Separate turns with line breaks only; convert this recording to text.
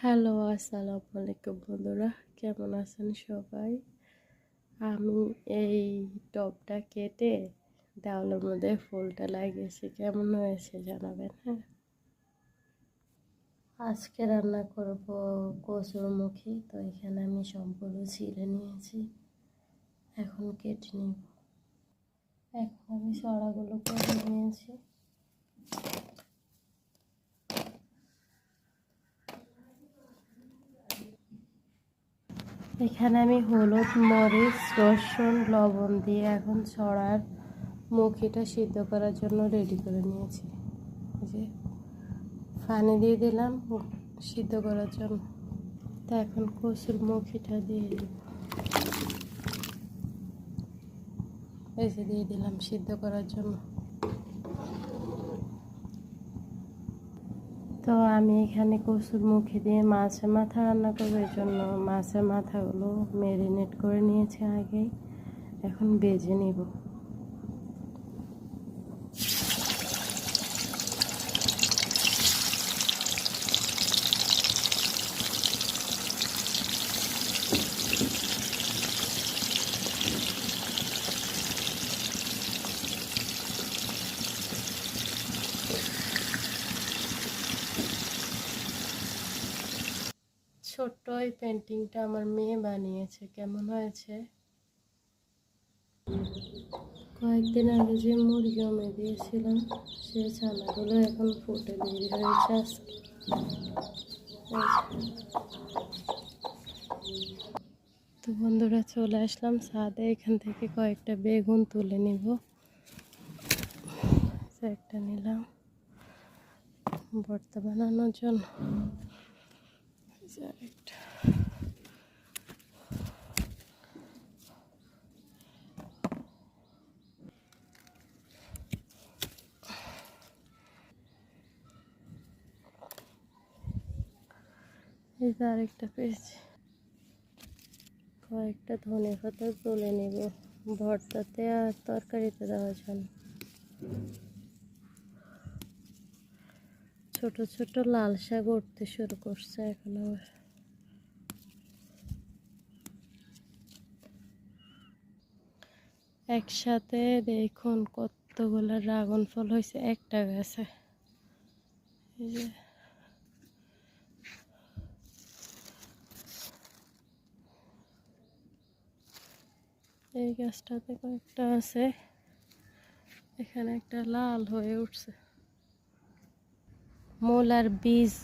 Hello, আসসালামু আলাইকুম বন্ধুরা, কেমন আছেন সবাই? আমি এই টবটা কেটে দেওয়ালের মধ্যে ফুলটা লাগিয়েছি, কেমন হয়েছে জানাবেন। হ্যাঁ, আজকে রান্না করব কচুরমুখী। তো এখানে আমি সম্পূর্ণ ছিলে নিয়েছি, এখন কেটে নিব। এখন আমি সরাগুলো কেটে নিয়েছি। এখানে আমি হলুদ, মরিচ, রসুন, লবণ দিয়ে এখন ছড়ার মুখিটা সিদ্ধ করার জন্য রেডি করে নিয়েছি। যে পানি দিয়ে দিলাম সিদ্ধ করার জন্য। তা এখন কচুর মুখিটা দিয়ে দিব। এই যে দিয়ে দিলাম সিদ্ধ করার জন্য। তো আমি এখানে কচুর মুখি দিয়ে মাছের মাথা রান্না করবো, এই জন্য মাছের মাথাগুলো ম্যারিনেট করে নিয়েছি আগেই, এখন ভেজে নিব। ছোট্ট এই পেন্টিংটা আমার মেয়ে বানিয়েছে, কেমন হয়েছে? কয়েকদিন আগে যে মুরগি জমে দিয়েছিলাম, সে ছানাগুলো এখন ফুটে বের হয়েছে আজকে। তো বন্ধুরা, চলে আসলাম ছাদে, এখান থেকে কয়েকটা বেগুন তুলে নিব। একটা নিলাম ভর্তা বানানোর জন্য। একটা এই যে আরেকটা পেয়েছি। কয়েকটা ধনে পাতা তুলে নিব ভর্তাতে আর তরকারিতে দেওয়ার জন্য। ছোট ছোট লাল শাক উঠতে শুরু করছে এখন আবার। একসাথে দেখুন কতগুলো ড্রাগন ফল হয়েছে একটা গাছে। এই যে এই গাছটাতে কয়েকটা আছে, এখানে একটা লাল হয়ে উঠছে। মূলার বীজ